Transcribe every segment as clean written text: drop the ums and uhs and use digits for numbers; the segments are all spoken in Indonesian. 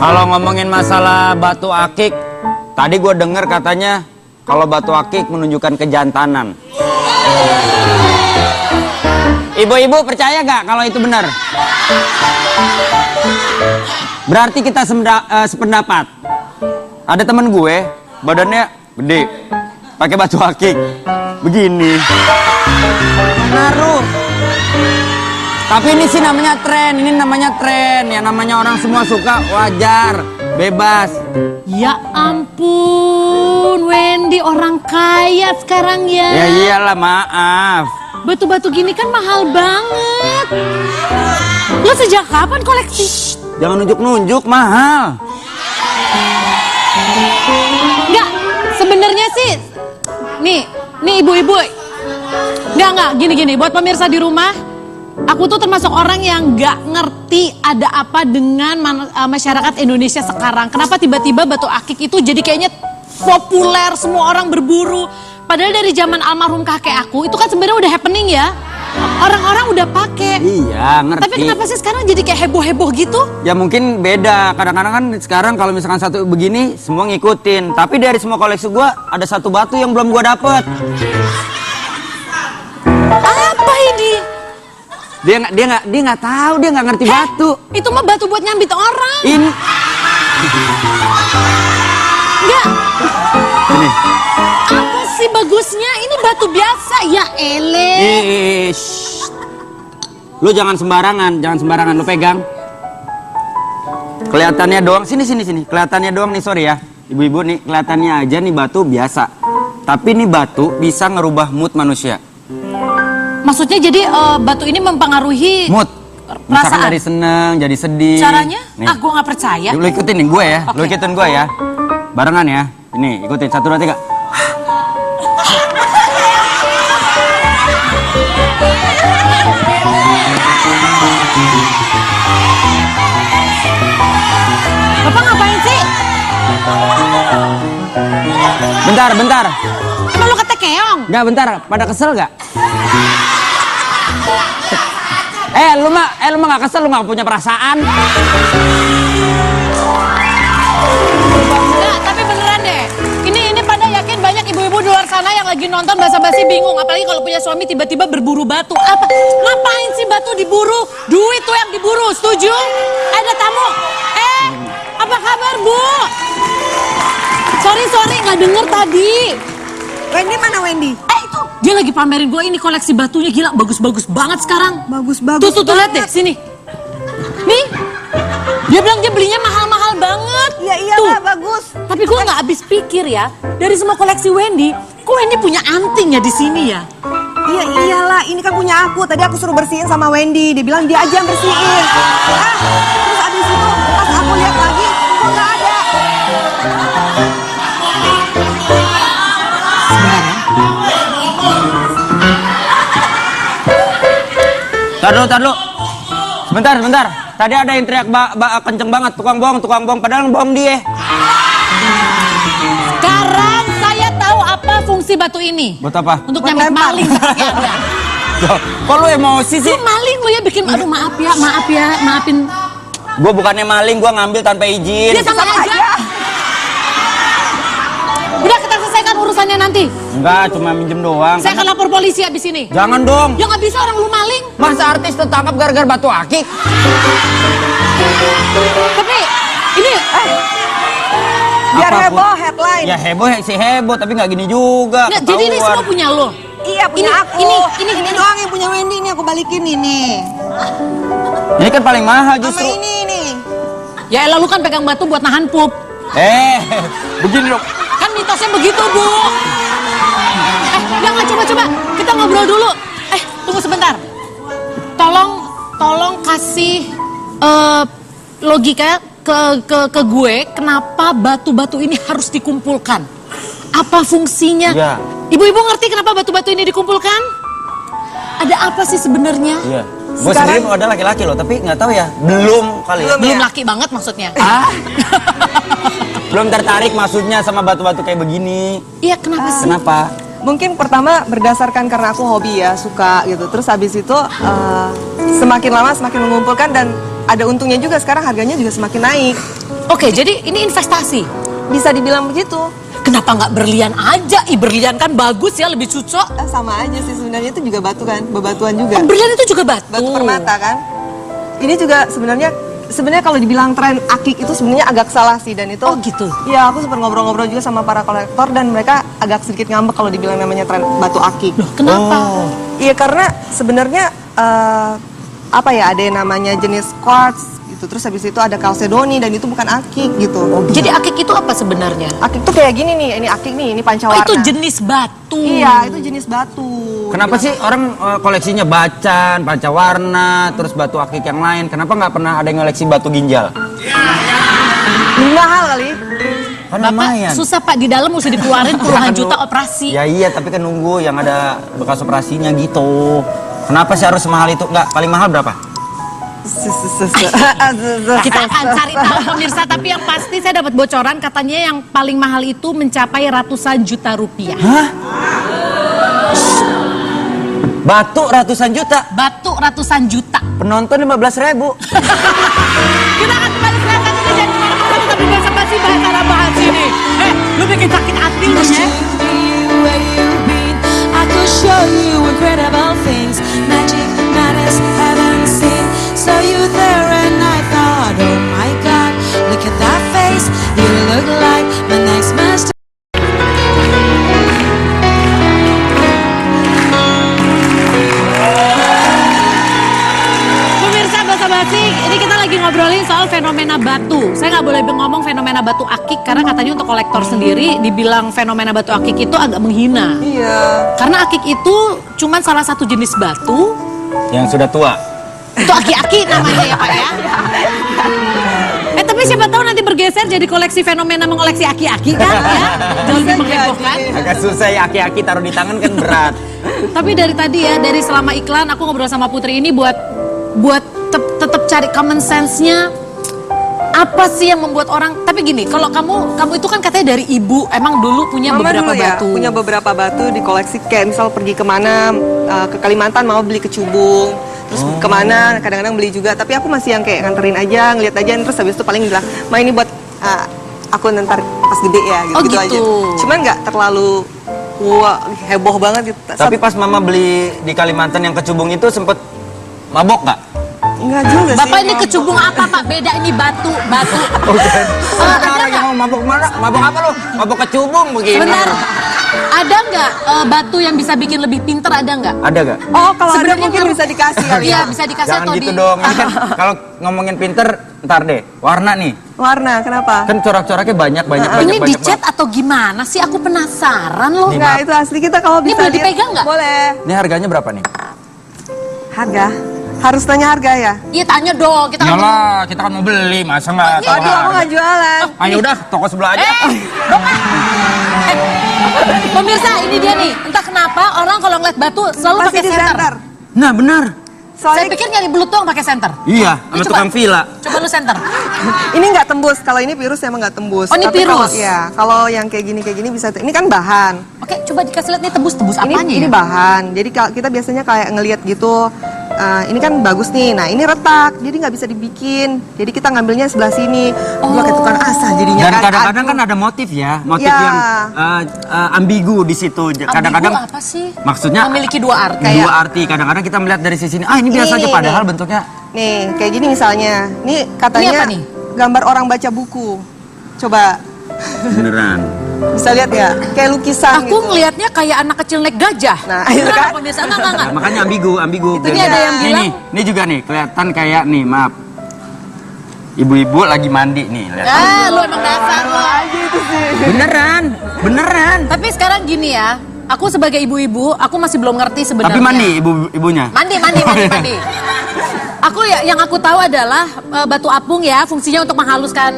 Kalau ngomongin masalah batu akik, tadi gue denger katanya kalau batu akik menunjukkan kejantanan. Ibu-ibu percaya gak kalau itu benar? Berarti kita sependapat. Ada temen gue, badannya gede, pakai batu akik, begini. Ngaruh. Tapi ini sih namanya tren, ya namanya orang semua suka, wajar, bebas. Ya ampun, Wendy orang kaya sekarang ya. Ya iyalah, maaf. Batu-batu gini kan mahal banget. Lo sejak kapan koleksi? Shh, jangan nunjuk-nunjuk, mahal. Enggak, sebenarnya sih, nih ibu-ibu. Enggak, gini, buat pemirsa di rumah. Aku tuh termasuk orang yang gak ngerti ada apa dengan masyarakat Indonesia sekarang. Kenapa tiba-tiba batu akik itu jadi kayaknya populer, semua orang berburu. Padahal dari zaman almarhum kakek aku itu kan sebenarnya udah happening ya. Orang-orang udah pakai. Iya, ngerti. Tapi kenapa sih sekarang jadi kayak heboh-heboh gitu? Ya mungkin beda. Kadang-kadang kan sekarang kalau misalkan satu begini semua ngikutin. Tapi dari semua koleksi gua ada satu batu yang belum gua dapet. Apa ini? Dia nggak tahu, dia nggak ngerti batu. Itu mah batu buat nyambit orang. Ini. Enggak. Ini. Apa sih bagusnya? Ini batu biasa ya, ele. Lu jangan sembarangan, lu pegang. Kelihatannya doang, sini. Kelihatannya doang nih, sorry ya. Ibu-ibu nih, kelihatannya aja nih batu biasa. Tapi nih batu bisa ngerubah mood manusia. Maksudnya jadi batu ini mempengaruhi mood. perasaan? Misalkan dari seneng, jadi sedih. Caranya? Nih. Gue gak percaya. Lu ikutin nih gue ya, Okay. Lu ikutin gue ya. Barengan ya. Ini, ikutin 1, 2, 3. Bapak ngapain sih? Bentar. Emang lu kata keong? Enggak, bentar. Pada kesel gak? Lu mah gak kesel, lu gak punya perasaan. Enggak, tapi beneran deh. Ini pada yakin banyak ibu-ibu di luar sana yang lagi nonton basa-basi bingung. Apalagi kalau punya suami tiba-tiba berburu batu. Apa? Ngapain sih batu diburu? Duit tuh yang diburu, setuju? Ada tamu. Apa kabar, Bu? Sorry, nggak denger tadi. Wendy mana Wendy? Itu dia lagi pamerin gue ini koleksi batunya, gila bagus-bagus banget sekarang. Bagus. Tuh lihat deh sini. Nih, dia bilang dia belinya mahal-mahal banget. Iya iyalah bagus. Tapi gue nggak habis pikir ya, dari semua koleksi Wendy, kok Wendy punya anting ya di sini ya? Iya iyalah, ini kan punya aku. Tadi aku suruh bersihin sama Wendy. Dia bilang dia aja yang bersihin. Terus abis itu pas aku lihat lagi, kok nggak ada. Tar dulu. Sebentar. Tadi ada yang teriak kenceng banget, tukang bohong. Padahal bohong dia. Sekarang saya tahu apa fungsi batu ini. Buat apa? Untuk nyambit maling seperti Anda. Kok lu emosi sih? Lu maling lu ya bikin, aduh maafin. Gue bukannya maling, gue ngambil tanpa izin. Dia sama aja. Udah kita selesaikan urusannya nanti. Enggak, cuma minjem doang. Saya akan lapor polisi abis ini. Jangan dong. Ya nggak bisa, orang lu maling. Masa artis tertangkap gara-gara batu akik? Tapi ini Biar Apapun. heboh headline. Ya heboh sih heboh, tapi nggak gini juga. nggak, jadi ini semua punya lo. Iya punya Ini- aku. ini- Ini doang yang punya Wendy, ini aku balikin ini. Ini kan paling mahal Sama justru. ini nih. Ya elah, lu kan pegang batu buat nahan pup. Begini dong. Kan mitosnya begitu, Bu. Jangan coba-coba. Kita ngobrol dulu. Tunggu sebentar. Tolong kasih logika ke gue kenapa batu-batu ini harus dikumpulkan. Apa fungsinya? Ya. Ibu-ibu ngerti kenapa batu-batu ini dikumpulkan? Ada apa sih sebenarnya? Iya. Gue sendiri mau ada laki-laki loh, tapi nggak tahu ya. Belum kali ya. Belum laki banget maksudnya. Belum tertarik maksudnya sama batu-batu kayak begini. Iya, kenapa sih? Kenapa? Mungkin pertama berdasarkan karena aku hobi ya, suka gitu. Terus habis itu semakin lama semakin mengumpulkan dan ada untungnya juga, sekarang harganya juga semakin naik. Oke, jadi ini investasi. Bisa dibilang begitu. Kenapa nggak berlian aja? Berlian kan bagus ya, lebih cocok. Sama aja sih sebenarnya, itu juga batu kan, bebatuan juga. Oh, berlian itu juga batu. Batu permata kan. Ini juga sebenarnya kalau dibilang tren akik itu sebenarnya agak salah sih, dan itu. Oh gitu. Iya, aku sempat ngobrol-ngobrol juga sama para kolektor dan mereka agak sedikit ngambek kalau dibilang namanya tren batu akik. Loh, kenapa? Iya, karena sebenarnya apa ya, ada yang namanya jenis quartz gitu. Terus habis itu ada chalcedony dan itu bukan akik gitu. Jadi akik itu apa sebenarnya? Akik tuh kayak gini nih, ini akik nih, ini Oh, pancawarna. itu jenis batu. Iya, itu jenis batu. Kenapa sih orang koleksinya bacan, pancawarna, terus batu akik yang lain? Kenapa nggak pernah ada yang koleksi batu ginjal? Mahal kali. Kan Bapak lumayan. susah Pak, di dalam mesti dikeluarin puluhan Jangan juta lu- operasi. Ya iya, tapi kan nunggu yang ada bekas operasinya gitu. Kenapa sih harus semahal itu? Nggak, paling mahal berapa? Kita akan cari tahu pemirsa, tapi yang pasti saya dapat bocoran katanya yang paling mahal itu mencapai ratusan juta rupiah. Hah? Batu ratusan juta, Batu ratusan juta. penonton 15.000. Kita akan kembali sekarang ini jadi kemana-mana, tapi gak basa-basi bahas ini. Lu bikin sakit hati lu ya. Where you've been, I could show you incredible things. Magic matters, haven't seen. Saw you there and I thought, oh my God, look at that face. You look like my next master. Pemirsa basa-basi, ini kita lagi ngobrolin soal fenomena batu. Saya nggak boleh ngomong fenomena batu akik karena katanya untuk kolektor sendiri dibilang fenomena batu akik itu agak menghina. Iya. Karena akik itu cuman salah satu jenis batu. Yang sudah tua. Itu aki-aki namanya ya Pak ya. Tapi siapa tahu nanti bergeser jadi koleksi fenomena mengoleksi aki-aki kan ya. Jauh lebih menghebohkan. Agak susah ya, aki-aki taruh di tangan kan berat. Tapi dari tadi ya, dari selama iklan aku ngobrol sama Putri ini buat tetap cari common sense-nya. Apa sih yang membuat orang, tapi gini, kalau kamu itu kan katanya dari ibu, emang dulu punya Mama beberapa dulu ya, batu. punya beberapa batu di koleksi, kayak misal pergi kemana, ke Kalimantan mau beli ke Cubung, terus kemana, kadang-kadang beli juga, tapi aku masih yang kayak nganterin aja, ngeliat aja, terus habis itu paling bilang, Ma ini buat aku ntar pas gede ya, gitu, Oh, gitu gitu. aja. Cuman nggak terlalu, wah heboh banget gitu. Tapi pas mama beli di Kalimantan yang kecubung itu sempet mabok nggak? Enggak juga sih. Bapak ini kecubung apa Pak? Beda ini batu. Ada orang yang mau mabok mana? Mabok apa lo? Mabok kecubung begini. Sebentar, ada nggak batu yang bisa bikin lebih pinter, ada nggak? Ada gak? Oh, kalau ada Sebenarnya mungkin kalau- bisa dikasih kali Iya, ya. bisa dikasih Jangan atau gitu dong. Ini kan kalau ngomongin pinter, ntar deh. Warna nih. Warna, kenapa? Kan corak-coraknya banyak. Ini dicat atau gimana sih? Aku penasaran loh. Nih, Enggak, itu asli kita kalau Ini bisa boleh lihat- dipegang nggak? Boleh. Ini harganya berapa nih? Harga? Harus tanya harga ya? Iya tanya dong, kita kan Iyalah, kita kan mau beli, masa nggak tahu Aduh, aku harga? nggak jualan. Ayo udah, toko sebelah aja. Pemirsa, ini dia nih. Entah kenapa orang kalau ngeliat batu selalu Pasti pakai di senter. center. Nah benar. Saya Soalnya pikir nyari belut doang pakai senter. Iya, Ini sama coba. tukang villa. Coba lu senter. ini nggak tembus. Kalau ini virus emang nggak tembus. Oh, ini Tapi kalau- virus? Iya. Kalau yang kayak gini bisa. Ini kan bahan. Oke, coba dikasih lihat nih tebus-tebus apanya Ini ya? bahan. Jadi kita biasanya kayak ngelihat gitu. Ini kan bagus nih. Nah ini retak. Jadi nggak bisa dibikin. Jadi kita ngambilnya sebelah sini. Gua kayak tukang asah jadinya. Dan kan. kadang-kadang kan Aduh. ada motif ya, motif Ya. yang ambigu di situ. Kadang-kadang Ambigu apa sih? maksudnya Memiliki dua arti. Kayak- dua arti. Kadang-kadang kita melihat dari sisi ini, ini biasa aja, nih, padahal nih. bentuknya Nih kayak gini misalnya. Nih katanya Ini apa nih? gambar orang baca buku. Coba beneran. bisa lihat ya. Kayak lukisan. Aku gitu. ngelihatnya kayak anak kecil naik gajah. Nah, itu Beneran, kan. pemirsa, enggak. Nah, makanya ambigu. Itu nih ada yang Nih, bilang- ini juga nih kelihatan kayak nih, maaf. Ibu-ibu lagi mandi nih, lihat. Lu emang dasar lo. Aja itu sih. Beneran. Tapi sekarang gini ya, aku sebagai ibu-ibu, aku masih belum ngerti sebenarnya. Tapi mandi ibunya. Mandi. Aku ya, yang aku tahu adalah batu apung ya, fungsinya untuk menghaluskan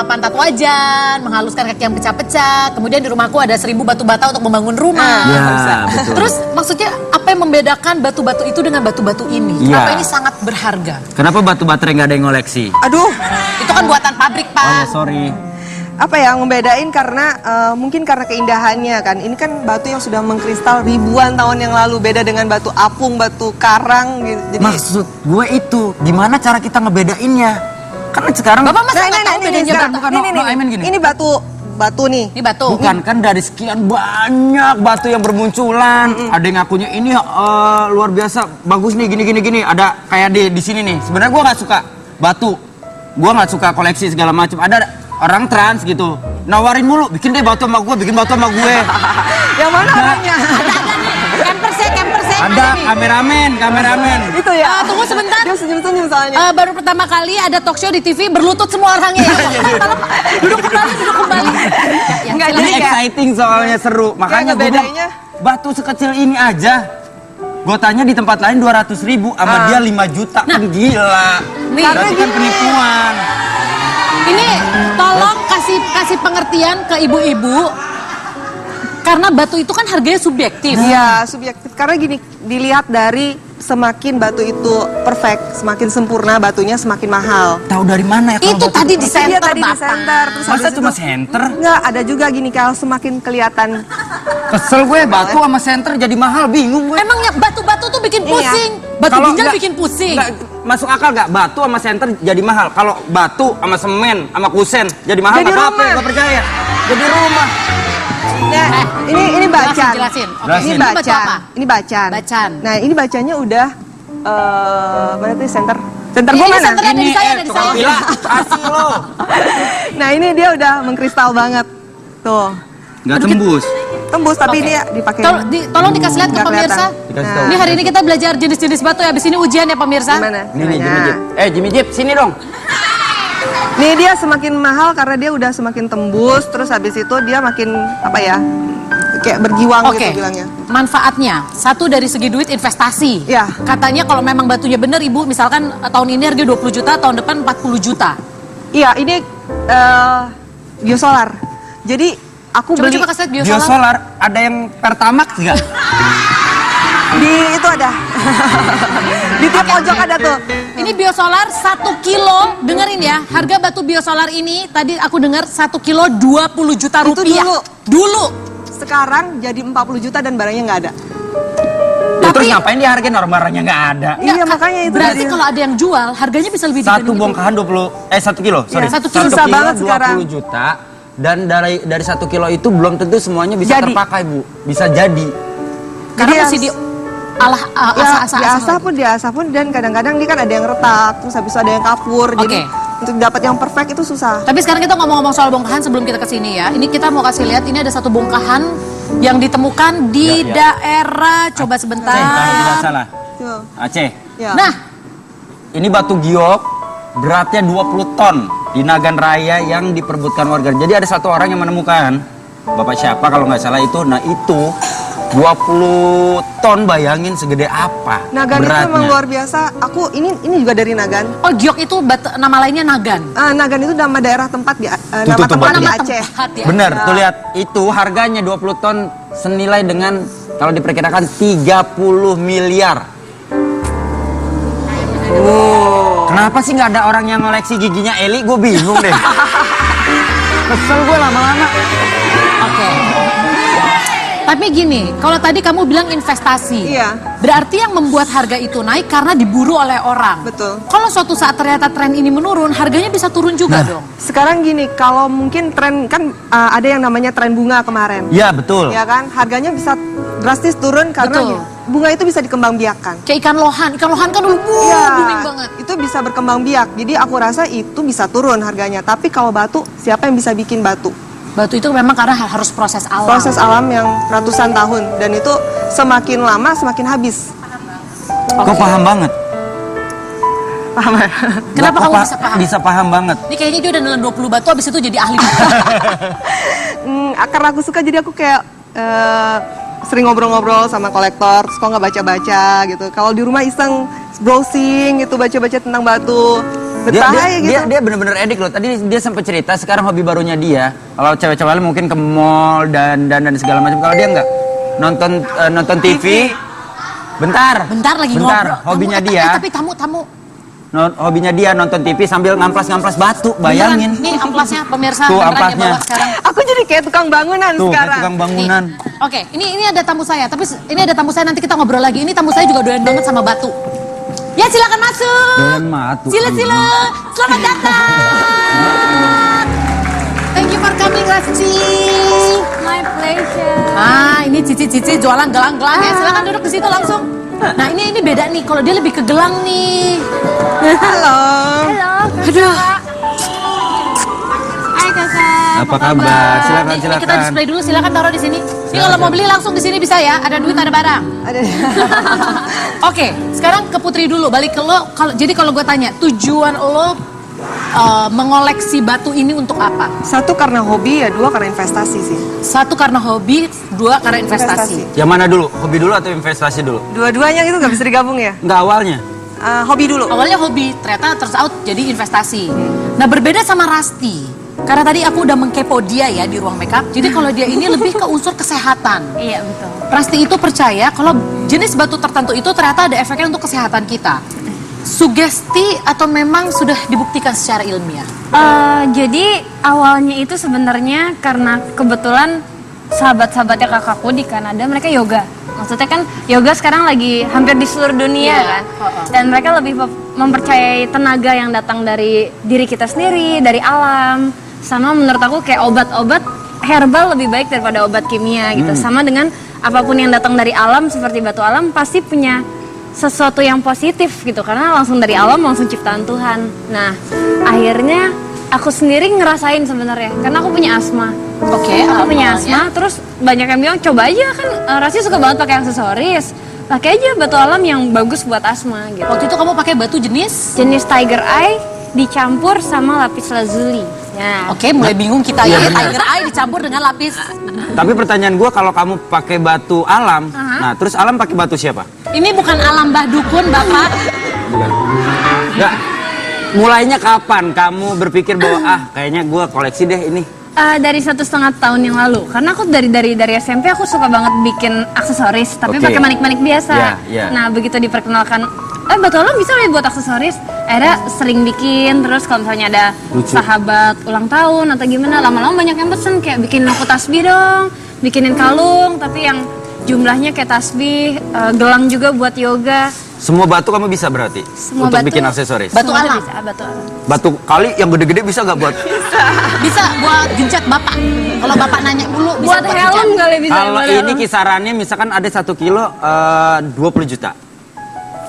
pantat wajan, menghaluskan kaki yang pecah-pecah. Kemudian di rumahku ada 1000 batu bata untuk membangun rumah. Ya, betul. Terus maksudnya apa yang membedakan batu-batu itu dengan batu-batu ini? Iya. Kenapa ini sangat berharga? Kenapa batu baterai nggak ada yang ngoleksi? Aduh. Itu kan buatan pabrik, Oh Pak. ya, sorry. Apa ya ngebedain karena mungkin karena keindahannya kan. Ini kan batu yang sudah mengkristal ribuan tahun yang lalu, beda dengan batu apung, batu karang gitu. Jadi Maksud gue itu, gimana cara kita ngebedainnya? Kan sekarang Bapak masa nggak tahu bedanya sekarang. batu? bukan, no, I mean gini. Ini batu nih. Ini batu. bukan kan dari sekian banyak batu yang bermunculan. Ada yang ngakunya ini luar biasa bagus nih gini. Ada kayak di sini nih. Sebenarnya gua nggak suka batu. Gua nggak suka koleksi segala macam. Ada orang trans gitu. Nawarin mulu, bikin deh batu sama gue, bikin batu sama gue. Yang mana orangnya? Campersnya. Ada kameramen. Itu ya. Tunggu sebentar. Dia senyum-senyum soalnya. Baru pertama kali ada talk show di TV berlutut semua orangnya ya. Duduk kembali. Ya, Enggak, silakan. Ini Jadi kayak- exciting soalnya seru. Makanya gue bilang ngebedainya. batu sekecil ini aja. Gue tanya di tempat lain 200.000 sama dia 5 juta kan gila. Nih. Berarti kan penipuan. Ini tolong kasih pengertian ke ibu-ibu. Karena batu itu kan harganya subjektif. Iya, subjektif. Karena gini, dilihat dari semakin batu itu perfect, semakin sempurna batunya semakin mahal. Tahu dari mana ya? kalau Itu batu tadi di Dia center, tadi di Bapak. center. Terus Masa habis cuma itu- center? Enggak, ada juga gini kalau semakin kelihatan. Kesel gue batu sama center jadi mahal, bingung gue. Emangnya batu-batu tuh bikin Iya. pusing. Batu Kalau ginjal nggak- bikin pusing. nggak, masuk akal gak? Batu sama center jadi mahal. Kalau batu sama semen sama kusen jadi mahal Jadi nggak apa-apa, rumah. gue percaya. Jadi rumah. Nah, ini bacan. Jelasin. Oke, Jelasin. Ini ini batu apa? bacan. Ini bacan. Bacan. Nah, ini bacanya udah mana tuh center? Center Ini gua mana? center ada di saya, ada di tukang saya. pila, kasih lo. Nah, ini dia udah mengkristal banget. Tuh. Nggak tembus. Tembus tapi Oke. dia dipakai. Tolong dikasih lihat ke Nggak pemirsa. kelihatan. Dikasih Nah. tahu. Ini hari ini kita belajar jenis-jenis batu ya. Habis ini ujian ya pemirsa. Gimana? Ini nih Jimmy Nah. Jeep. Jimmy Jeep, sini dong. Nih dia semakin mahal karena dia udah semakin tembus, terus habis itu dia makin apa ya? Kayak berjiwang Oke, gitu bilangnya. manfaatnya satu dari segi duit investasi. Iya. Katanya kalau memang batunya bener ibu, misalkan tahun ini harga 20 juta, tahun depan 40 juta. Iya, ini biosolar. Jadi aku beli Coba kasih lihat biosolar. Biosolar ada yang Pertamax nggak? di itu ada. Di tiap pojok ada tuh. Ini biosolar 1 kilo, dengerin ya, harga batu biosolar ini tadi aku dengar 1 kilo 20 juta Itu rupiah. Dulu. Sekarang jadi 40 juta dan barangnya nggak ada. Ya, terus Tapi- ngapain dihargain orang-barangnya nggak ada? Iya, Nggak, makanya itu berarti dia. kalau ada yang jual, harganya bisa lebih Satu dibanding itu. bongkahan 1 kilo, sorry. Iya, 1 kilo. Susah banget 20 sekarang. juta dan dari 1 kilo itu belum tentu semuanya bisa Jadi. terpakai, Bu. Bisa jadi. Karena Jadi masih yang- asah-asah. diasah pun dan kadang-kadang dia kan ada yang retak, terus habis itu ada yang kapur. Jadi Oke. untuk dapat yang perfect itu susah. Tapi sekarang kita ngomong-ngomong soal bongkahan sebelum kita kesini ya. Ini kita mau kasih lihat, ini ada satu bongkahan yang ditemukan di Ya, ya. daerah, coba sebentar. Aceh, kalau tidak salah. Tuh. Aceh. Ya. Nah, Ini batu giok, beratnya 20 ton di Nagan Raya yang diperbutkan warga. Jadi ada satu orang yang menemukan, Bapak siapa kalau nggak salah itu, nah itu 20 ton, bayangin segede apa Nagan itu beratnya. memang luar biasa. Aku ini juga dari Nagan. oh giok itu nama lainnya nagan. Nagan itu nama daerah tempat di Tuh, nama tuh, tempat Batu. di Nama Aceh. tempat ya. Bener, tuh lihat itu harganya 20 ton senilai dengan kalau diperkirakan 30 miliar. Kenapa sih nggak ada orang yang ngoleksi giginya Eli? Gue bingung deh. Kesel gue lama-lama. Oke. Tapi gini, kalau tadi kamu bilang investasi, Iya. berarti yang membuat harga itu naik karena diburu oleh orang. Betul. Kalau suatu saat ternyata tren ini menurun, harganya bisa turun juga dong. Sekarang gini, kalau mungkin tren kan ada yang namanya tren bunga kemarin. Ya betul. Ya kan, harganya bisa drastis turun karena Betul. bunga itu bisa dikembangbiakkan. Kayak ikan lohan kan dulu booming banget. Itu bisa berkembang biak. Jadi aku rasa itu bisa turun harganya. Tapi kalau batu, siapa yang bisa bikin batu? Batu itu memang karena harus proses alam. Proses alam yang ratusan tahun dan itu semakin lama semakin habis. Kok paham banget? Paham ya? Kenapa Kok kamu bisa paham? Bisa paham banget. Ini kayaknya dia udah nelen 20 batu, habis itu jadi ahli batu. Karena aku suka jadi aku kayak sering ngobrol-ngobrol sama kolektor, terus kok nggak baca-baca gitu. Kalau di rumah iseng browsing gitu, baca-baca tentang batu. Betah aja gitu. Dia bener-bener edik loh. Tadi dia sempat cerita sekarang hobi barunya dia. Kalau cewek-cewek lain mungkin ke mall dan segala macam. Kalau dia enggak nonton TV. Bentar Bentar lagi Bentar. ngobrol. Hobinya Tamu, dia. tapi tamu. Hobinya dia nonton TV sambil ngamplas-ngamplas batu. Bayangin. Beneran, nih amplasnya pemirsa Tuh, beneran amplasnya. yang bawa sekarang. Aku jadi kayak tukang bangunan Tuh, kayak sekarang. tukang Nih. bangunan. Oke, ini ada tamu saya, tapi ini ada tamu saya nanti kita ngobrol lagi. Ini tamu saya juga doyan banget sama batu. Ya silakan masuk. Doyan matu. Sila. Selamat datang. Thank you for coming, Rasti. My pleasure. Ah, ini Cici jualan gelang-gelang ya. Silakan duduk di situ langsung. Nah, ini beda nih. Kalau dia lebih ke gelang nih. Halo. Halo, Aduh. hai kakak. Apa kabar? Silakan, Ini kita display dulu. Silakan taruh di sini. Ini kalau mau beli langsung di sini bisa ya. Ada duit, ada barang. Ada. Oke, sekarang ke Putri dulu. Balik ke lo. Jadi kalau gue tanya, tujuan lo mengoleksi batu ini untuk apa? Satu karena hobi ya, dua karena investasi sih. Satu karena hobi, dua karena investasi. Yang mana dulu? Hobi dulu atau investasi dulu? Dua-duanya itu nggak bisa digabung ya? Enggak awalnya. Hobi dulu. Awalnya hobi, ternyata turns out jadi investasi. Nah, berbeda sama Rasti. Karena tadi aku udah mengkepo dia ya di ruang makeup. Jadi kalau dia ini lebih ke unsur kesehatan. Iya betul. Rasti itu percaya kalau jenis batu tertentu itu ternyata ada efeknya untuk kesehatan kita. Sugesti atau memang sudah dibuktikan secara ilmiah? Jadi awalnya itu sebenarnya karena kebetulan sahabat-sahabatnya kakakku di Kanada mereka yoga. Maksudnya kan yoga sekarang lagi hampir di seluruh dunia Iya, kan. Dan mereka lebih mempercayai tenaga yang datang dari diri kita sendiri, dari alam. Sama menurut aku kayak obat-obat herbal lebih baik daripada obat kimia gitu. Sama dengan apapun yang datang dari alam seperti batu alam pasti punya sesuatu yang positif gitu karena langsung dari alam, langsung ciptaan Tuhan. Nah, akhirnya aku sendiri ngerasain sebenarnya karena aku punya asma. Oke, Aku punya awalnya. asma, terus banyak yang bilang coba aja kan Rasi suka banget pakai aksesoris. Pakai aja batu alam yang bagus buat asma gitu. Waktu itu kamu pakai batu jenis? Jenis Tiger Eye dicampur sama lapis lazuli. Ya. Oke, mulai bingung kita ya. Iya, benar. Tiger Eye dicampur dengan lapis. Tapi pertanyaan gue kalau kamu pakai batu alam, nah terus alam pakai batu siapa? Ini bukan alam Mbah Dukun, Bapak. Enggak. Mulainya kapan kamu berpikir bahwa kayaknya gue koleksi deh ini? Dari 1,5 tahun yang lalu, karena aku dari SMP aku suka banget bikin aksesoris, tapi Oke. pakai manik-manik biasa. Ya, ya. Nah begitu diperkenalkan, batu alam bisa loh buat aksesoris. Akhirnya sering bikin, terus kalau misalnya ada Lucu. sahabat ulang tahun atau gimana, lama-lama banyak yang pesen kayak bikin aku tasbih dong, bikinin kalung, tapi yang jumlahnya kayak tasbih, gelang juga buat yoga. Semua batu kamu bisa berarti? Semua untuk batu- bikin aksesoris? Batu Semua alam. bisa, batu alam. Batu kali yang gede-gede bisa nggak buat? Bisa buat gencet Bapak. Kalau Bapak nanya dulu, bisa Buat buat helm gencet. kali bisa. Kalau buat ini helm. kisarannya misalkan ada 1 kilo 20 juta.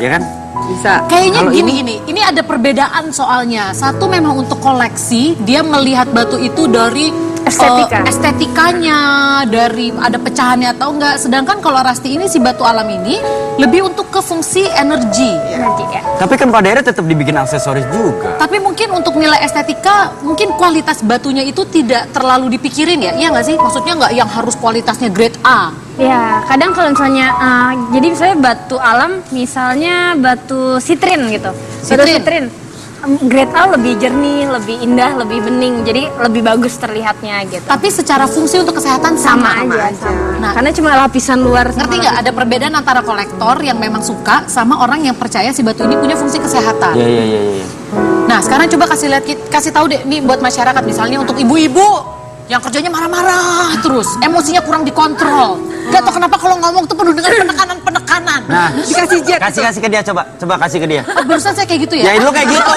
Ya kan? Bisa. Kayaknya Kalau gini, ini ada perbedaan soalnya. Satu memang untuk koleksi, dia melihat batu itu dari Estetika. estetikanya, dari ada pecahannya atau enggak. Sedangkan kalau Rasti ini si batu alam ini lebih untuk ke fungsi energi. Energi, ya. Tapi kan pada akhirnya tetap dibikin aksesoris juga. Tapi mungkin untuk nilai estetika, mungkin kualitas batunya itu tidak terlalu dipikirin ya, iya nggak sih? Maksudnya nggak yang harus kualitasnya grade A. Ya, kadang kalau misalnya, jadi misalnya batu alam, misalnya batu sitrin gitu. Batu Sitrin. sitrin, grade A lebih jernih, lebih indah, lebih bening, jadi lebih bagus terlihatnya gitu. Tapi secara fungsi untuk kesehatan sama, aja. Nah, Karena cuma lapisan luar. sama ngerti nggak ada perbedaan antara kolektor yang memang suka sama orang yang percaya si batu ini punya fungsi kesehatan. Iya, iya, iya, iya. Nah, sekarang coba kasih tahu deh nih buat masyarakat, misalnya untuk ibu-ibu yang kerjanya marah-marah terus, emosinya kurang dikontrol. Gak tau kenapa kalau ngomong tuh penuh dengan penekanan-penekanan. Nah, Dikasih jet. kasih ke dia coba kasih ke dia. Barusan saya kayak gitu ya? Ya lu kayak gitu.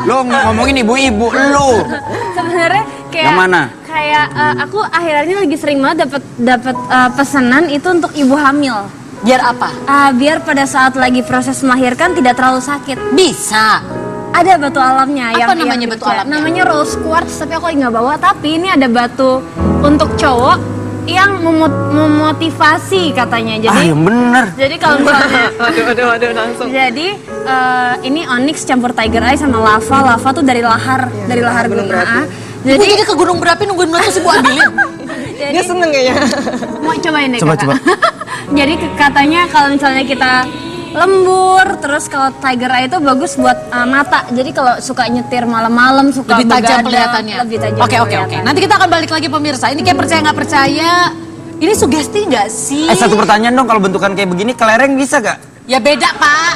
Lu ngomongin ibu-ibu lu. Sebenarnya kayak Yang mana? Kayak aku akhir-akhir ini lagi sering banget dapat pesanan itu untuk ibu hamil. Biar apa? Biar pada saat lagi proses melahirkan tidak terlalu sakit. Bisa. Ada batu alamnya. Apa namanya batu dipercaya. alamnya? Namanya rose quartz, tapi aku lagi nggak bawa. Tapi ini ada batu untuk cowok yang memotivasi katanya. Jadi Yang bener. jadi kalau misalnya Waduh, langsung. jadi ini onyx campur tiger eye sama lava. Lava tuh dari lahar gunung berapi. Jadi ke gunung berapi nungguin meletus ibu ambilin. Jadi Dia seneng kayaknya. mau cobain deh Coba, kakak. coba. Jadi katanya kalau misalnya kita lembur, terus kalau tiger eye itu bagus buat mata. Jadi kalau suka nyetir malam-malam, suka Lebih tajam begadang, kelihatannya. Lebih tajam. Oke. kelihatan. Nanti kita akan balik lagi pemirsa. Ini kayak percaya nggak percaya. Ini sugesti nggak sih? Satu pertanyaan dong, kalau bentukan kayak begini kelereng bisa gak? Ya beda Pak.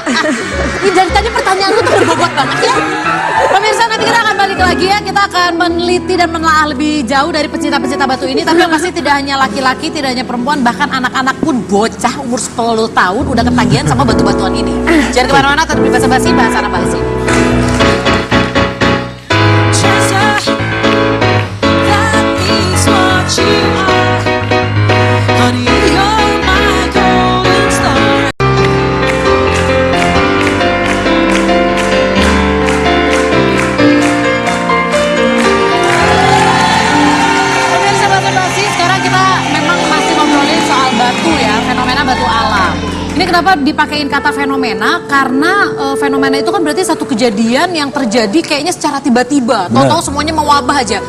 Ini dari tadi pertanyaan lu tuh berbobot banget ya. Pemirsa nanti kita akan balik lagi ya. Kita akan meneliti dan menelaah lebih jauh dari pecinta-pecinta batu ini. Tapi yang pasti tidak hanya laki-laki, tidak hanya perempuan, bahkan anak-anak pun bocah umur 10 tahun udah ketagihan sama batu-batuan ini. Jangan kemana-mana, tetap di Basa-Basi, bahasa anak Basi. Treasure, that is what you are. Honey, you're my golden star. Pemirsa Basa-Basi, sekarang kita memang masih ngobrolin soal batu ya, fenomena batu alam. Ini kenapa dipakein kata fenomena? Karena fenomena itu kan berarti satu kejadian yang terjadi kayaknya secara tiba-tiba. Tahu-tahu semuanya mewabah aja.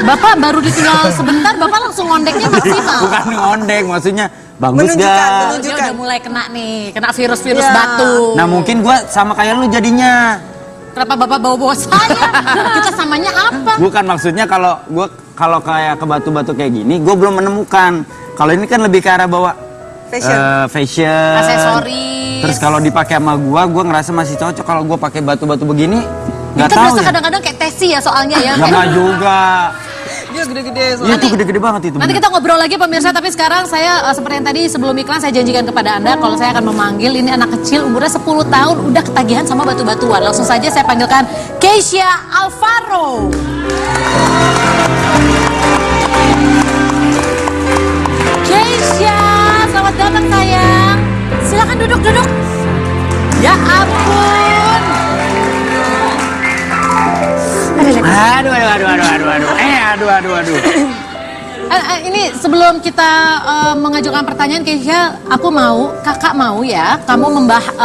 Bapak baru ditinggal sebentar, Bapak langsung ngondeknya maksimal. Bukan ngondek, maksudnya bagus Menunjukkan, gak? Dia menunjukkan. udah mulai kena nih, kena virus-virus Ya. batu. Nah mungkin gue sama kayak lu jadinya. Kenapa Bapak bawa-bawa saya? Kita samanya apa? Bukan maksudnya kalau kayak ke batu-batu kayak gini, gue belum menemukan. Kalau ini kan lebih ke arah bawa Fashion. fashion. Aksesoris. Terus kalau dipakai sama gue ngerasa masih cocok. Kalau gue pakai batu-batu begini, nggak Kita tahu berasa ya. kadang-kadang kayak Tesi ya soalnya ya. Ya Kayak- nggak juga. Dia gede-gede Iya soalnya. itu gede-gede banget itu. Nanti bener. kita ngobrol lagi pemirsa, tapi sekarang saya seperti yang tadi sebelum iklan saya janjikan kepada Anda kalau saya akan memanggil ini anak kecil umurnya 10 tahun udah ketagihan sama batu-batuan. Langsung saja saya panggilkan Keisha Alvaro. Keisha, selamat datang sayang. Silakan duduk-duduk. Ya ampun. Aduh. Ini sebelum kita mengajukan pertanyaan Keisha, kakak mau ya kamu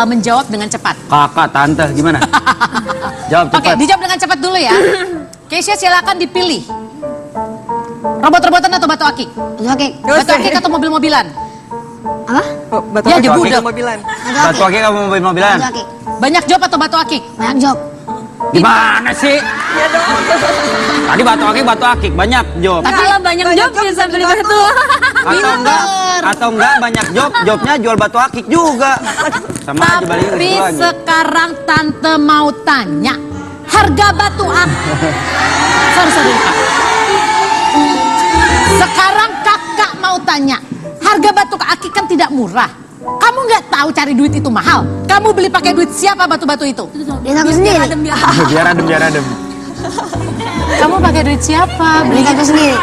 menjawab dengan cepat. Kakak, tante, gimana? Jawab Oke, cepat. dijawab dengan cepat dulu ya. Keisha silakan dipilih. Robot-robotan atau batu akik? Batu akik. Batu akik atau mobil-mobilan? Apa? Oh, batu Ya, akik dibudak. mobilan. Batu akik kamu mobil-mobilan? Batu akik. Banyak job atau batu akik? Banyak job. Gimana sih? Tadi batu akik banyak job. Tapi Kalau banyak job bisa beli batu. Atau enggak banyak jobnya jual batu akik juga. Sama aja balik Tapi itu lagi. sekarang tante mau tanya harga batu akik. Sorry, Kak. Sekarang kakak mau tanya harga batu akik kan tidak murah. Kamu nggak tahu cari duit itu mahal. Kamu beli pakai duit siapa batu-batu itu? Dia takut sendiri. Biar adem. Kamu pakai duit siapa? Beli takut sendiri.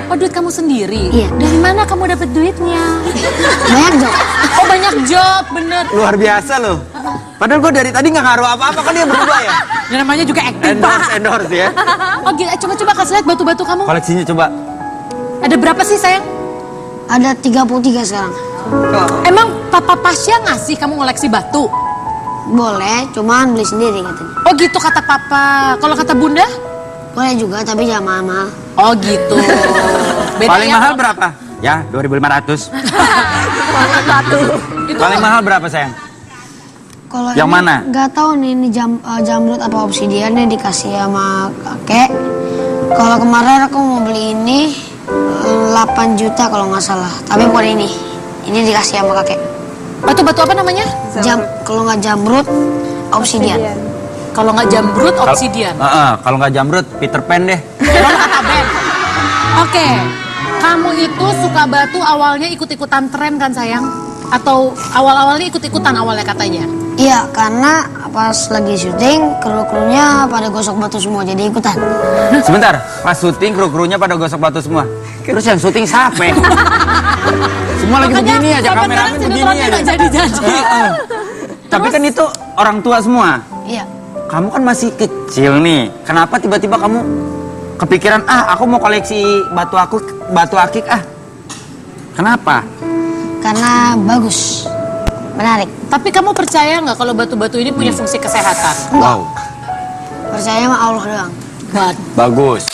Oh, duit kamu sendiri? Iya. Dari mana kamu dapat duitnya? Banyak job. Oh, banyak job, bener. Luar biasa loh. Padahal gue dari tadi nggak ngaruh apa-apa kan dia berdua ya. Yang namanya juga acting, Pak. Endorse ya. Oh, gila. Coba kasih lihat batu-batu kamu. Koleksinya coba. Ada berapa sih, sayang? Ada 33 sekarang. Emang Papa Pasya ngasih kamu ngoleksi batu? Boleh, cuman beli sendiri katanya. Oh, gitu kata Papa. Kalau kata Bunda? Boleh juga, tapi jangan mahal-mahal. Oh, gitu. Beda Paling ya, mahal kalau- berapa? Ya 2.500. Itu Paling mahal berapa sayang? Kalau Yang ini mana? Nggak tahu nih ini jamrut apa obsidian nih dikasih sama kakek. Kalau kemarin aku mau beli ini 8 juta kalau nggak salah. Tapi bukan ini. Ini dikasih sama kakek. Batu-batu apa namanya? Kalau nggak jamrut, obsidian. Kalau nggak jamrut, obsidian. Kalau nggak jamrut, Peter Pan deh. Kalau kata Ben. Oke, kamu itu suka batu awalnya ikut-ikutan tren kan sayang? Atau awal-awalnya ikut-ikutan awalnya katanya? Iya, karena pas lagi syuting, kru-krunya pada gosok batu semua, jadi ikutan. Sebentar, pas syuting kru-krunya pada gosok batu semua. Terus yang syuting siapa? Semua lagi begini aja, kameramen begini aja. Jadi-jadi. Heeh. Tapi kan itu orang tua semua. Iya, Kamu kan masih kecil nih. Kenapa tiba-tiba kamu kepikiran, aku mau koleksi batu akik Kenapa? karena bagus, menarik. Tapi kamu percaya nggak kalau batu-batu ini punya fungsi kesehatan? Wow, Percaya sama Allah doang. bagus.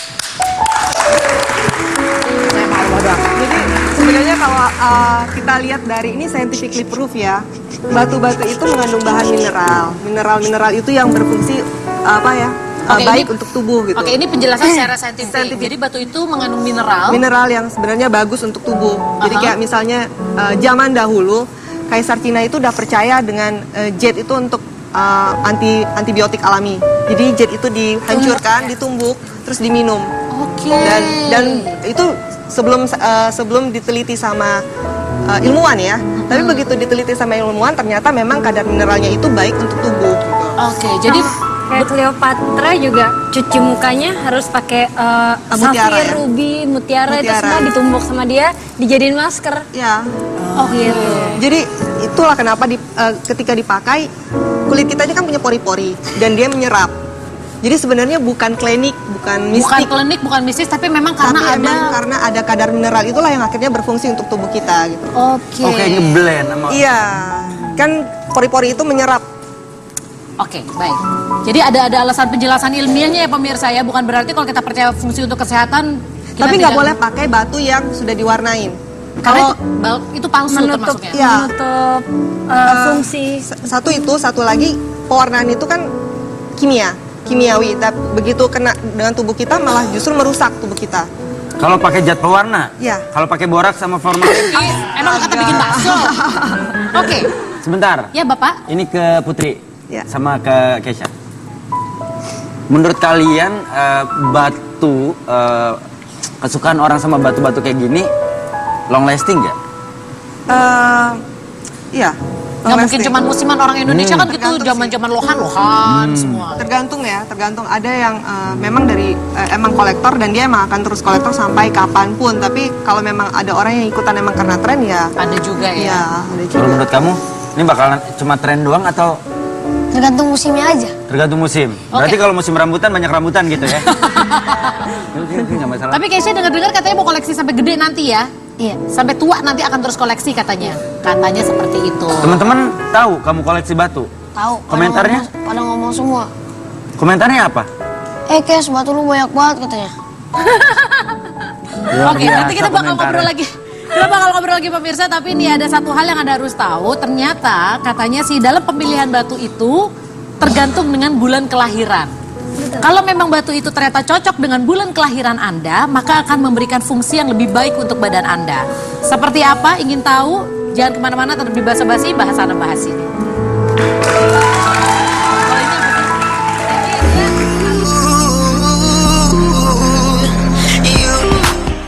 Jadi sebenarnya kalau kita lihat dari ini scientifically proof ya, batu-batu itu mengandung bahan mineral. Mineral-mineral itu yang berfungsi Oke, baik ini- untuk tubuh gitu. Oke, ini penjelasan secara saintifik. Saintifik. Jadi batu itu mengandung mineral. Mineral yang sebenarnya bagus untuk tubuh. Jadi kayak misalnya zaman dahulu Kaisar Cina itu udah percaya dengan jade itu untuk antibiotik alami. Jadi jade itu dihancurkan, ditumbuk, terus diminum. Oke. Dan itu sebelum diteliti sama ilmuwan ya. Tapi begitu diteliti sama ilmuwan ternyata memang kadar mineralnya itu baik untuk tubuh. Gitu. Oke, jadi Kayak Cleopatra juga cuci mukanya harus pakai Mutiara safir, ya? ruby, mutiara itu Mutiara. semua ditumbuk sama dia dijadiin masker. Ya. Oh gitu. Jadi itulah kenapa ketika dipakai kulit kita ini kan punya pori-pori dan dia menyerap. Jadi sebenarnya bukan klinik, bukan bukan mistik, klinik, bukan mistis, tapi memang tapi karena emang ada. karena ada kadar mineral itulah yang akhirnya berfungsi untuk tubuh kita gitu. Oke. Oke, ngeblend sama. Iya, kan pori-pori itu menyerap. Oke, baik. Jadi ada alasan penjelasan ilmiahnya ya pemirsa ya, bukan berarti kalau kita percaya fungsi untuk kesehatan. Kita Tapi nggak tidak- boleh pakai batu yang sudah diwarnain. Karena Kalau itu palsu Menutup, termasuknya. Iya. menutup fungsi. satu itu, satu lagi pewarnaan itu kan kimiawi. Tapi begitu kena dengan tubuh kita malah justru merusak tubuh kita. Kalau pakai zat pewarna. Iya. Kalau pakai borak sama formalin. Ih, emang kata bikin bakso. Oke. Sebentar. Ya, Bapak. Ini ke Putri Ya. sama ke Kesha. Menurut kalian batu kesukaan orang sama batu-batu kayak gini long lasting nggak? Iya. Nggak mungkin cuma musiman orang Indonesia kan gitu, Tergantung zaman-zaman lohan semua. Tergantung ya, tergantung. Ada yang memang dari emang kolektor dan dia emang akan terus kolektor sampai kapanpun. Tapi kalau memang ada orang yang ikutan emang karena tren ya, Ada juga ya. iya ada juga. Kalau menurut kamu ini bakalan cuma tren doang atau Tergantung musimnya aja. tergantung musim? Berarti kalau musim rambutan banyak rambutan gitu ya? Oke, nggak masalah. Tapi Keisha dengar-dengar katanya mau koleksi sampai gede nanti ya. Iya. Sampai tua nanti akan terus koleksi katanya. Katanya seperti itu. Teman-teman tahu kamu koleksi batu? Tahu. Komentarnya? Pada ngomong semua. Komentarnya apa? Kes, batu lu banyak banget katanya. Oke, nanti kita bakal ngobrol lagi. Kita bakal ngobrol lagi pemirsa, tapi ini ada satu hal yang Anda harus tahu. Ternyata katanya sih dalam pemilihan batu itu tergantung dengan bulan kelahiran. Kalau memang batu itu ternyata cocok dengan bulan kelahiran Anda, maka akan memberikan fungsi yang lebih baik untuk badan Anda. Seperti apa? Ingin tahu? Jangan kemana-mana, tetap di Basa-Basi, bahas sana bahas ini.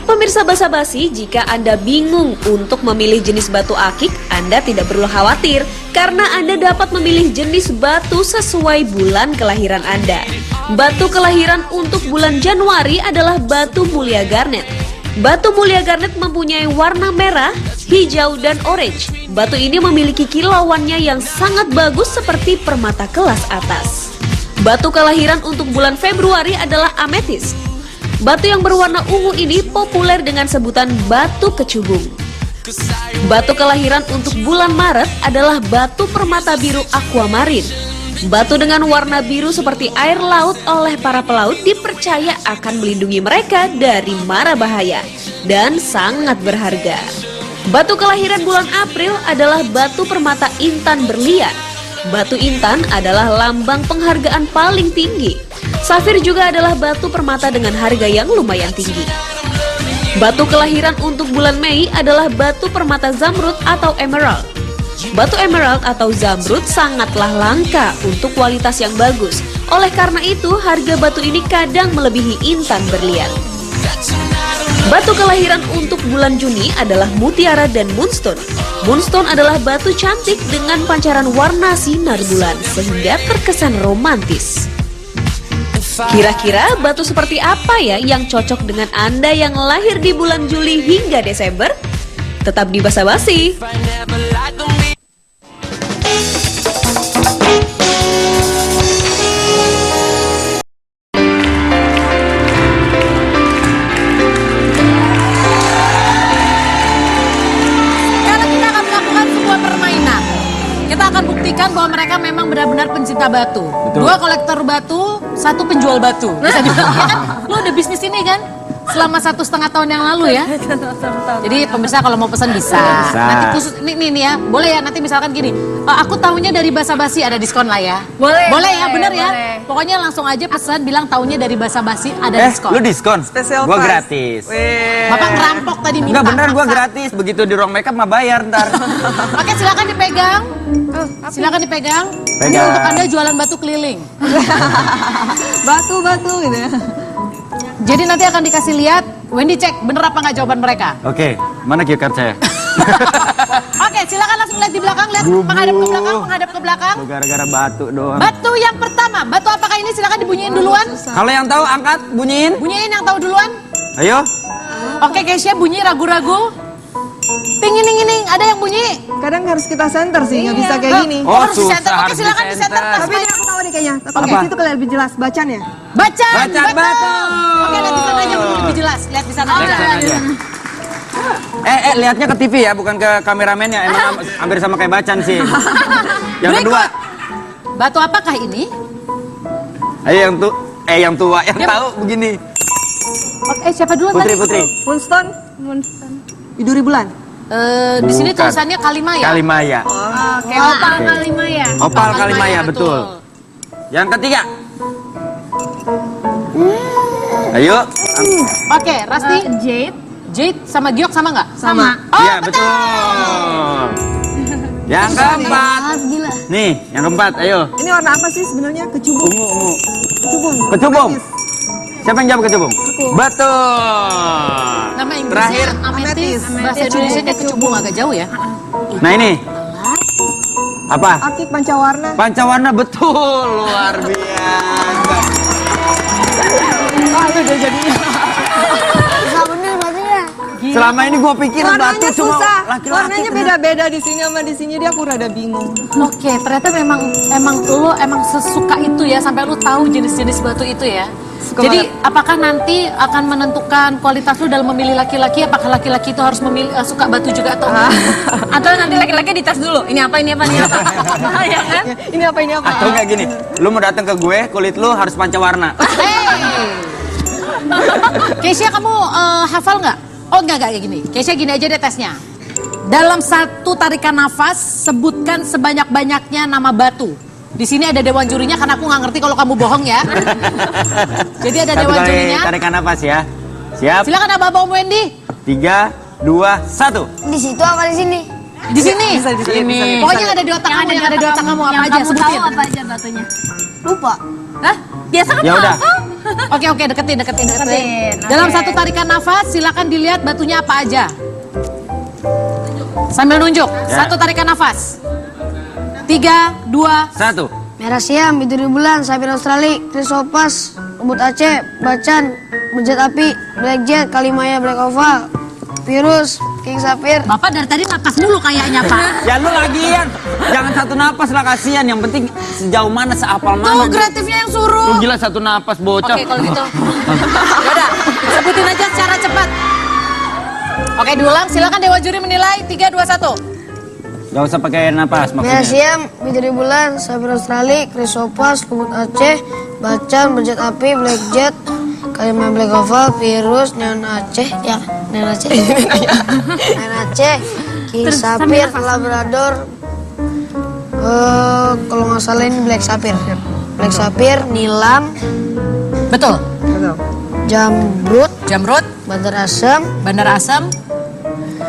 Pemirsa Basa-Basi, jika Anda bingung untuk memilih jenis batu akik, Anda tidak perlu khawatir karena Anda dapat memilih jenis batu sesuai bulan kelahiran Anda. Batu kelahiran untuk bulan Januari adalah batu mulia garnet. Batu mulia garnet mempunyai warna merah, hijau, dan orange. Batu ini memiliki kilauannya yang sangat bagus seperti permata kelas atas. Batu kelahiran untuk bulan Februari adalah ametis. Batu yang berwarna ungu ini populer dengan sebutan batu kecubung. Batu kelahiran untuk bulan Maret adalah batu permata biru aquamarin. Batu dengan warna biru seperti air laut oleh para pelaut dipercaya akan melindungi mereka dari mara bahaya dan sangat berharga. Batu kelahiran bulan April adalah batu permata intan berlian. Batu intan adalah lambang penghargaan paling tinggi. Safir juga adalah batu permata dengan harga yang lumayan tinggi. Batu kelahiran untuk bulan Mei adalah batu permata zamrud atau emerald. Batu emerald atau zamrud sangatlah langka untuk kualitas yang bagus. Oleh karena itu, harga batu ini kadang melebihi intan berlian. Batu kelahiran untuk bulan Juni adalah mutiara dan moonstone. Moonstone adalah batu cantik dengan pancaran warna sinar bulan sehingga terkesan romantis. Kira-kira batu seperti apa ya yang cocok dengan Anda yang lahir di bulan Juli hingga Desember? Tetap di Basa-Basi. Sekarang kita akan melakukan sebuah permainan. Kita akan buktikan bahwa mereka memang benar-benar pencinta batu. Betul. Dua kolektor batu, satu penjual batu. Bisa dibilang ya kan? Lo udah bisnis ini kan? selama 1,5 tahun yang lalu ya. Jadi pemirsa kalau mau pesan bisa. Nanti khusus nih ya, boleh ya nanti misalkan gini. Aku tahunya dari basa-basi ada diskon lah ya. Boleh ya, bener ya. boleh. Pokoknya langsung aja pesan bilang tahunya dari basa-basi ada diskon. Lu diskon? Spesial Gua price. gratis. Weh. Bapak ngerampok tadi minta. Enggak bener, gua maksa. gratis. Begitu di ruang makeup mah bayar ntar. Oke, silakan dipegang. Silakan dipegang. Ini Pegang. untuk Anda jualan batu keliling. Batu-batu gitu ya. Jadi nanti akan dikasih lihat, Wendy cek bener apa nggak jawaban mereka. Oke, mana cue card saya? Oke, silakan langsung lihat di belakang, lihat Gubu. menghadap ke belakang. Lu gara-gara batu doang. Batu yang pertama, batu apakah ini? Silakan dibunyiin duluan. Kalau yang tahu angkat, bunyiin. Bunyiin yang tahu duluan. Ayo. Oke, Keisha bunyi ragu-ragu. Ting ini, ada yang bunyi. Kadang harus kita center sih, nggak bisa kayak gini. Oh, harus di susah, center. Oke, harus silakan di center. di-center. Tapi ini aku tahu nih kayaknya. Tapi Apa? di situ kelihatan lebih jelas bacanya. Bacan, Bacan, batu. Oke, lihat di sana aja lebih jelas. Lihat di sana aja. Lihat aja. Lihatnya ke TV ya, bukan ke kameramennya. Emang hampir sama kayak Bacan sih. Yang Berikut. kedua. Batu apakah ini? Ayo yang tua, yang Dia- tahu begini. Oke, siapa duluan Putri, tadi? Putri. Moonstone. Iduri bulan. Di sini Bukan. tulisannya Kalimaya. Kalimaya. Oke, Opal Oke. Kalimaya. Opal Kalimaya, betul. Yang ketiga. Ayo. Oke, Rasti, Jade. Jade sama Giok sama nggak? Sama. Oh, Iya, betul. Yang keempat. Gila. Nih, yang keempat, ayo. Ini warna apa sih sebenarnya? Kecubung. Ungu. Kecubung. Kecubung. Ametis. Siapa yang jawab kecubung? Betul. Nama Inggrisnya Terakhir. ametis. Bahasa Indonesia kecubung agak jauh ya. Nah ini. Apa? Akik pancawarna. Pancawarna, betul. Luar biasa. Itu udah jadinya. Bisa bener batunya. Selama ini gue pikir batu Warnanya cuma susah. laki-laki. Warnanya beda-beda di sini sama di sini. Dia aku rada bingung. Oke, ternyata emang lo sesuka itu ya sampai lo tahu jenis-jenis batu itu ya. Suka Jadi banget. apakah nanti akan menentukan kualitas lo dalam memilih laki-laki? Apakah laki-laki itu harus suka batu juga atau enggak? Atau nanti laki-laki dites dulu. Ini apa? Ya kan? Ini apa ini apa? Atau enggak gini, lu mau datang ke gue, kulit lu harus pancawarna. Keisha, kamu hafal nggak? Oh enggak kayak gini. Keisha gini aja deh tesnya. Dalam satu tarikan nafas, sebutkan sebanyak-banyaknya nama batu. Di sini ada dewan jurinya karena aku nggak ngerti kalau kamu bohong ya. Jadi ada Satu dewan kali jurinya. tarikan nafas ya. Siap? Silakan Abah Om Wendy. 3, 2, 1. Di situ apa di sini? Di sini. Bisa, bisa, Ini. bisa. Pokoknya yang ada di otak kamu, yang ada di otak kamu apa Yang aja kamu sebutin. tahu apa aja batunya? Lupa. Hah? Biasa kan Ya udah. Oke, deketin. Deketin, Dalam oke. satu tarikan nafas, silakan dilihat batunya apa aja. Sambil nunjuk. Ya. Satu tarikan nafas. 3, 2, 1. Merah siam, biduri bulan, sapir Australia, krisopas, rumput Aceh, bacan, bejat api, black jet, kalimaya, black oval, virus, king sapir. Bapak dari tadi napas mulu kayaknya, Pak. Ya lu lagian. Jangan satu napas lah, kasihan. Yang penting sejauh mana, seapal Tuh, mana. kreatifnya yang Lu suruh. gila satu napas bocah. Oke, kalau gitu. Yaudah, sebutin aja secara cepat. Oke, diulang. Silakan Dewan Juri menilai. 3, 2, 1. Gak usah pakai napas Merah maksudnya. siam, biduri bulan, sapir Australia, krisopas, rumput Aceh, bacan, bejat api, black jet, kalimaya, black oval, virus, neon Aceh, ya, neon Aceh, neon Aceh, king Terus sapir, sambil nafas. labrador, kalau nggak salah ini black sapir, nilam, Betul. jamrut, Jamrut, badar asam, Bandar Asam.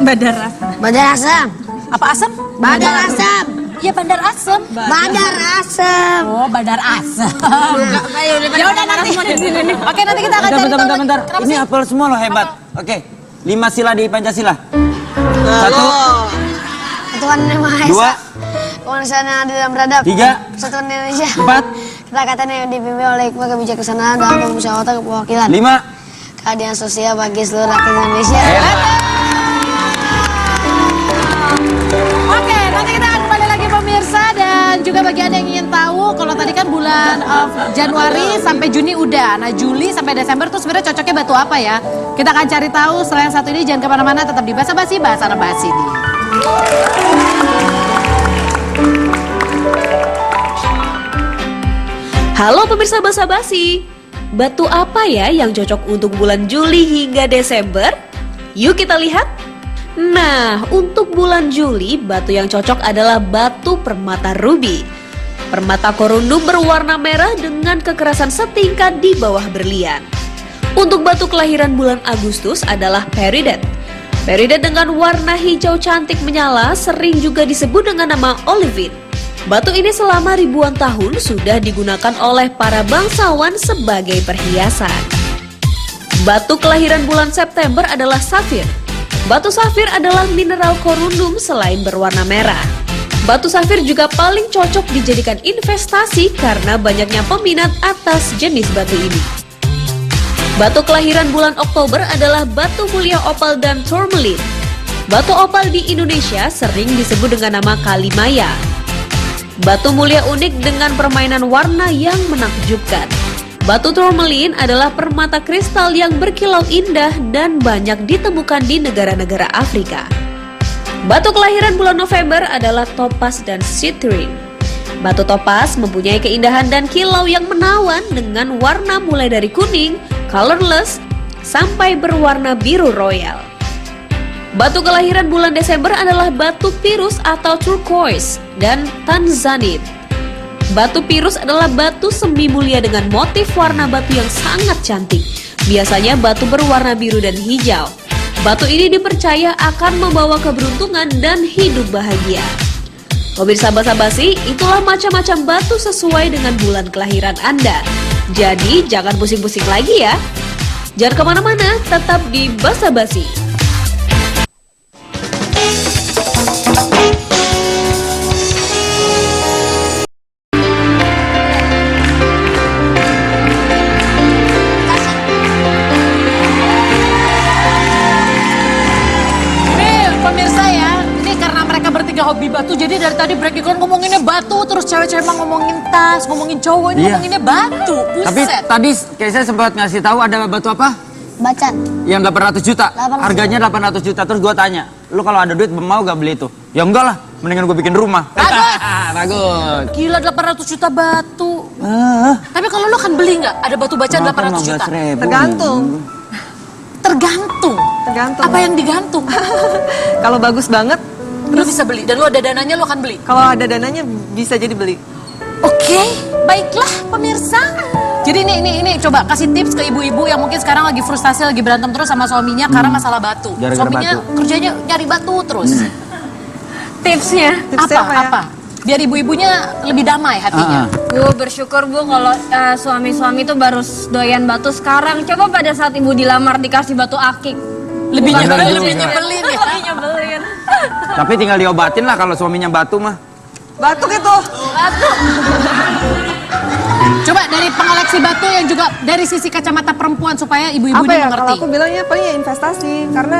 Badar. badar asam, Apa asam? badar asam, Iya, Bandar Asam. badar asam. Oh, Bandar Asam. Ya udah nanti. Oke, nanti kita akan cari tahu lagi. Bentar. Kenapa Ini sih? hafal semua loh, hebat. Oke. 5 sila di Pancasila. 1, Tuhan Yang Maha 2, Esa, kemanusiaan yang adil dan beradab, 3, Persatuan Indonesia, 4, kesepakatan yang dipimpin oleh hikmah kebijaksanaan dalam pemusyawaratan keperwakilan, 5. keadilan sosial bagi seluruh rakyat Indonesia. Oke, nanti kita akan kembali lagi pemirsa dan juga bagi Anda yang ingin tahu kalau tadi kan bulan Januari sampai Juni udah. Nah, Juli sampai Desember tuh sebenarnya cocoknya batu apa ya? Kita akan cari tahu. Setelah yang satu ini jangan kemana-mana, tetap di Basa Basi, bahasa basi ini. Halo pemirsa Basa Basi. Batu apa ya yang cocok untuk bulan Juli hingga Desember? Yuk kita lihat. Nah, untuk bulan Juli, batu yang cocok adalah batu permata ruby. Permata korundum berwarna merah dengan kekerasan setingkat di bawah berlian. Untuk batu kelahiran bulan Agustus adalah peridot. Peridot dengan warna hijau cantik menyala sering juga disebut dengan nama olivine. Batu ini selama ribuan tahun sudah digunakan oleh para bangsawan sebagai perhiasan. Batu kelahiran bulan September adalah safir. Batu safir adalah mineral korundum selain berwarna merah. Batu safir juga paling cocok dijadikan investasi karena banyaknya peminat atas jenis batu ini. Batu kelahiran bulan Oktober adalah batu mulia opal dan tourmaline. Batu opal di Indonesia sering disebut dengan nama kalimaya. Batu mulia unik dengan permainan warna yang menakjubkan. Batu tourmaline adalah permata kristal yang berkilau indah dan banyak ditemukan di negara-negara Afrika. Batu kelahiran bulan November adalah topaz dan citrine. Batu topaz mempunyai keindahan dan kilau yang menawan dengan warna mulai dari kuning, colorless, sampai berwarna biru royal. Batu kelahiran bulan Desember adalah batu pirus atau turquoise dan tanzanite. Batu pirus adalah batu semi mulia dengan motif warna batu yang sangat cantik. Biasanya batu berwarna biru dan hijau. Batu ini dipercaya akan membawa keberuntungan dan hidup bahagia. Pemirsa Basa-Basi, itulah macam-macam batu sesuai dengan bulan kelahiran Anda. Jadi jangan pusing-pusing lagi ya. Jangan kemana-mana, tetap di Basa-Basi. Hobi batu, jadi dari tadi break iklan ngomonginnya batu, terus cewek-cewek mah ngomongin tas, ngomongin cowok, ini ngomonginnya batu. Buset. Tapi tadi kayak saya sempat ngasih tahu ada batu apa? Bacan. Yang 800 juta. 800 Harganya 800 juta. Terus gua tanya, lu kalau ada duit mau gak beli itu? Ya enggak lah, mendingan gua bikin rumah. Bagus. Bagus. Gila 800 juta batu. Tapi kalau lu kan beli nggak? Ada batu bacaan 800 juta. Tergantung. Tergantung. Tergantung. Apa yang digantung? Kalau bagus banget, Lu bisa beli dan lu ada dananya lu akan beli. kalau ada dananya bisa jadi beli. Oke, baiklah pemirsa. Jadi ini coba kasih tips ke ibu-ibu yang mungkin sekarang lagi frustasi, lagi berantem terus sama suaminya karena masalah batu. Gara-gara Suaminya batu. kerjanya nyari batu terus. Tipsnya? Tipsnya apa ya? Apa? Biar ibu-ibunya lebih damai hatinya. Bu, bersyukur Bu kalau suami-suami tuh baru doyan batu sekarang. Coba pada saat ibu dilamar dikasih batu akik. Lebih Bukan nyebelin, dari lebih juga. nyebelin ya. Lebih nyebelin. Tapi tinggal diobatin lah kalau suaminya batu mah. Batuk itu. Coba dari pengoleksi batu yang juga dari sisi kacamata perempuan supaya ibu-ibu Apa ini ya? Kalau mengerti. aku bilangnya paling ya investasi karena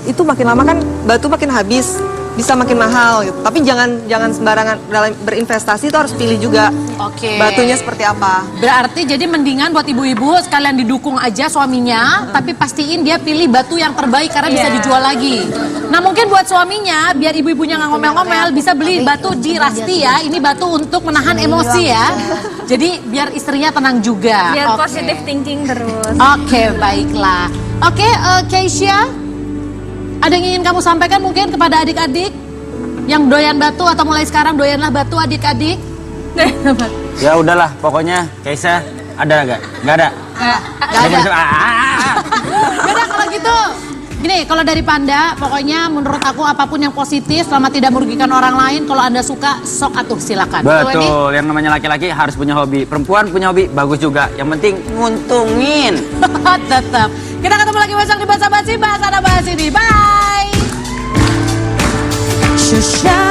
itu makin lama kan batu makin habis, bisa makin mahal gitu. Tapi jangan sembarangan dalam berinvestasi itu harus pilih juga Oke. batunya seperti apa. Berarti jadi mendingan buat ibu-ibu sekalian didukung aja suaminya, tapi pastiin dia pilih batu yang terbaik karena bisa dijual lagi. Nah mungkin buat suaminya, biar ibu-ibunya nggak ngomel-ngomel, bisa beli batu di Rasti ya. Ini batu untuk menahan emosi ya. Jadi biar istrinya tenang juga. Biar Oke. positive thinking terus. Oke, baiklah. Oke, Keisha, ada yang ingin kamu sampaikan mungkin kepada adik-adik yang doyan batu atau mulai sekarang doyanlah batu adik-adik? Ya udahlah, pokoknya Keisha ada nggak? Nggak ada. Gak ada. Beda kalau gitu. Gini, kalau dari Panda, pokoknya menurut aku apapun yang positif selama tidak merugikan orang lain, kalau Anda suka, sok atuh silakan. Betul, yang namanya laki-laki harus punya hobi. Perempuan punya hobi, bagus juga. Yang penting nguntungin. Tetap. Kita ketemu lagi besok di Basa-Basi, bahas ada bahas ini. Bye. Shusha